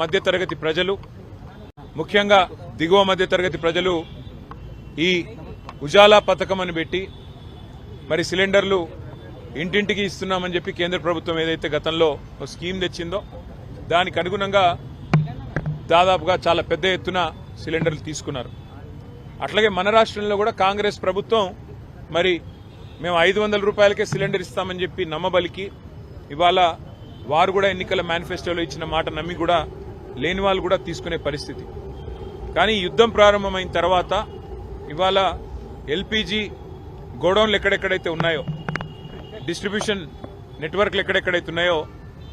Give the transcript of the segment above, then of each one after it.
మధ్యతరగతి ప్రజలు, ముఖ్యంగా దిగువ మధ్యతరగతి ప్రజలు ఈ ఉజాలా పథకం అని పెట్టి మరి సిలిండర్లు ఇంటింటికి ఇస్తున్నామని చెప్పి కేంద్ర ప్రభుత్వం ఏదైతే గతంలో ఒక స్కీమ్ తెచ్చిందో దానికి అనుగుణంగా దాదాపుగా చాలా పెద్ద ఎత్తున సిలిండర్లు తీసుకున్నారు. అట్లాగే మన రాష్ట్రంలో కూడా కాంగ్రెస్ ప్రభుత్వం మరి మేము 500 రూపాయలకే సిలిండర్ ఇస్తామని చెప్పి నమ్మబలికి ఇవాళ వారు కూడా ఎన్నికల మేనిఫెస్టోలో ఇచ్చిన మాట నమ్మి కూడా లేని వాళ్ళు కూడా తీసుకునే పరిస్థితి. కానీ యుద్ధం ప్రారంభమైన తర్వాత ఇవాళ ఎల్పీజీ గోడౌన్లు ఎక్కడెక్కడైతే ఉన్నాయో, డిస్ట్రిబ్యూషన్ నెట్వర్క్లు ఎక్కడెక్కడైతే ఉన్నాయో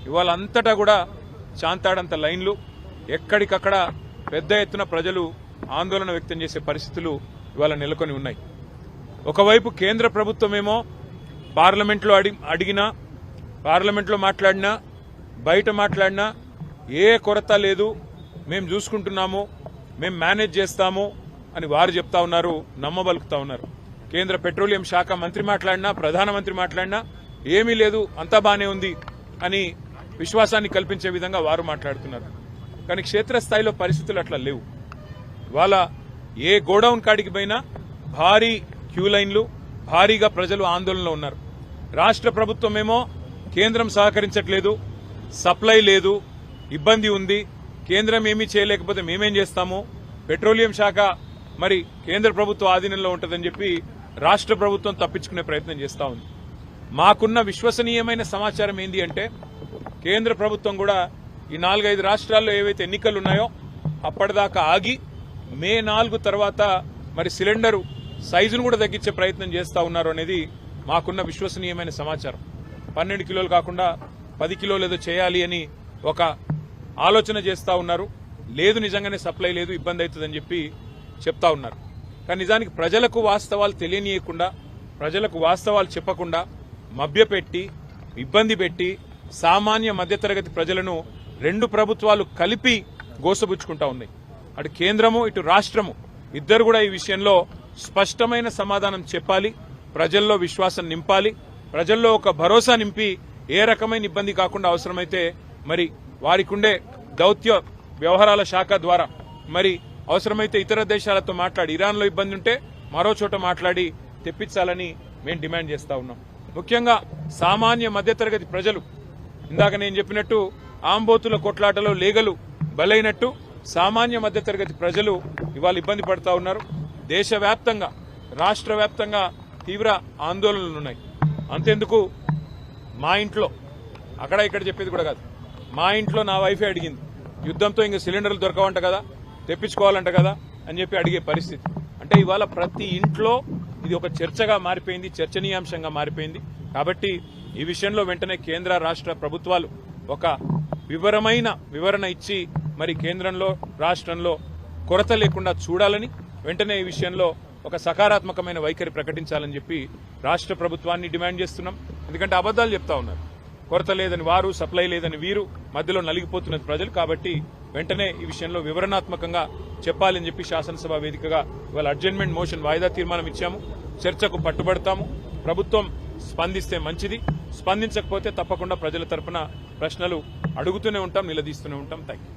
ఇవాళ అంతటా కూడా చాంతాడంత లైన్లు, ఎక్కడికక్కడ పెద్ద ఎత్తున ప్రజలు ఆందోళన వ్యక్తం చేసే పరిస్థితులు ఇవాళ నెలకొని ఉన్నాయి. ఒకవైపు కేంద్ర ప్రభుత్వమేమో పార్లమెంట్లో అడిగినా, పార్లమెంట్లో మాట్లాడినా, బయట మాట్లాడినా ఏ కొరత లేదు, మేము చూసుకుంటున్నాము, మేము మేనేజ్ చేస్తాము అని వారు చెప్తా ఉన్నారు, నమ్మబలుకుతా ఉన్నారు. కేంద్ర పెట్రోలియం శాఖ మంత్రి మాట్లాడినా, ప్రధానమంత్రి మాట్లాడినా ఏమీ లేదు, అంతా బానే ఉంది అని విశ్వాసాన్ని కల్పించే విధంగా వారు మాట్లాడుతున్నారు. కానీ క్షేత్రస్థాయిలో పరిస్థితులు అట్లా లేవు. ఇవాళ ఏ గోడౌన్ కాడికి పోయినా భారీ క్యూ లైన్లు, భారీగా ప్రజలు ఆందోళనలో ఉన్నారు. రాష్ట్ర ప్రభుత్వమేమో కేంద్రం సహకరించట్లేదు, సప్లై లేదు, ఇబ్బంది ఉంది, కేంద్రం ఏమీ చేయలేకపోతే మేమేం చేస్తాము, పెట్రోలియం శాఖ మరి కేంద్ర ప్రభుత్వ ఆధీనంలో ఉంటుందని చెప్పి రాష్ట్ర ప్రభుత్వం తప్పించుకునే ప్రయత్నం చేస్తా ఉంది. మాకున్న విశ్వసనీయమైన సమాచారం ఏంది అంటే కేంద్ర ప్రభుత్వం కూడా ఈ 4-5 రాష్ట్రాల్లో ఏవైతే ఎన్నికలు ఉన్నాయో అప్పటిదాకా ఆగి మే 4 తర్వాత మరి సిలిండరు సైజును కూడా తగ్గించే ప్రయత్నం చేస్తా ఉన్నారు అనేది మాకున్న విశ్వసనీయమైన సమాచారం. 12 కిలోలు కాకుండా 10 కిలోలు ఏదో చేయాలి అని ఒక ఆలోచన చేస్తా ఉన్నారు. లేదు, నిజంగానే సప్లై లేదు, ఇబ్బంది అవుతుందని చెప్పి చెప్తా ఉన్నారు. కానీ నిజానికి ప్రజలకు వాస్తవాలు తెలియనీయకుండా, ప్రజలకు వాస్తవాలు చెప్పకుండా మభ్యపెట్టి, ఇబ్బంది పెట్టి సామాన్య మధ్యతరగతి ప్రజలను రెండు ప్రభుత్వాలు కలిపి గోసబుచ్చుకుంటా ఉన్నాయి. అటు కేంద్రము, ఇటు రాష్ట్రము ఇద్దరు కూడా ఈ విషయంలో స్పష్టమైన సమాధానం చెప్పాలి, ప్రజల్లో విశ్వాసం నింపాలి, ప్రజల్లో ఒక భరోసా నింపి ఏ రకమైన ఇబ్బంది కాకుండా అవసరమైతే మరి వారికి ఉండే దౌత్య వ్యవహారాల శాఖ ద్వారా మరి అవసరమైతే ఇతర దేశాలతో మాట్లాడి, ఇరాన్లో ఇబ్బంది ఉంటే మరో చోట మాట్లాడి తెప్పించాలని మేము డిమాండ్ చేస్తా ఉన్నాం. ముఖ్యంగా సామాన్య మధ్యతరగతి ప్రజలు, ఇందాక నేను చెప్పినట్టు ఆంబోతుల కొట్లాటలో లేగలు బలైనట్టు సామాన్య మధ్యతరగతి ప్రజలు ఇవాళ ఇబ్బంది పడతా ఉన్నారు. దేశవ్యాప్తంగా, రాష్ట్ర వ్యాప్తంగా తీవ్ర ఆందోళనలు ఉన్నాయి. అంతెందుకు, మా ఇంట్లో, అక్కడ ఇక్కడ చెప్పేది కూడా కాదు, మా ఇంట్లో నా వైఫే అడిగింది, యుద్ధంతో ఇంకా సిలిండర్లు దొరకవంట కదా, తెప్పించుకోవాలంట కదా అని చెప్పి అడిగే పరిస్థితి. అంటే ఇవాళ ప్రతి ఇంట్లో ఇది ఒక చర్చగా మారిపోయింది, చర్చనీయాంశంగా మారిపోయింది. కాబట్టి ఈ విషయంలో వెంటనే కేంద్ర రాష్ట్ర ప్రభుత్వాలు ఒక వివరణ ఇచ్చి మరి కేంద్రంలో, రాష్ట్రంలో కొరత లేకుండా చూడాలని, వెంటనే ఈ విషయంలో ఒక సకారాత్మకమైన వైఖరి ప్రకటించాలని చెప్పి రాష్ట్ర ప్రభుత్వాన్ని డిమాండ్ చేస్తున్నాం. ఎందుకంటే అబద్దాలు చెప్తా ఉన్నారు, కొరత లేదని వారు, సప్లై లేదని వీరు, మధ్యలో నలిగిపోతున్నది ప్రజలు. కాబట్టి వెంటనే ఈ విషయంలో వివరణాత్మకంగా చెప్పాలని చెప్పి శాసనసభ వేదికగా ఇవాళ అడ్జర్న్మెంట్ మోషన్ వాయిదా తీర్మానం ఇచ్చాము. చర్చకు పట్టుబడతాము. ప్రభుత్వం స్పందిస్తే మంచిది, స్పందించకపోతే తప్పకుండా ప్రజల తరపున ప్రశ్నలు అడుగుతూనే ఉంటాం, నిలదీస్తూనే ఉంటాం. థాంక్యూ.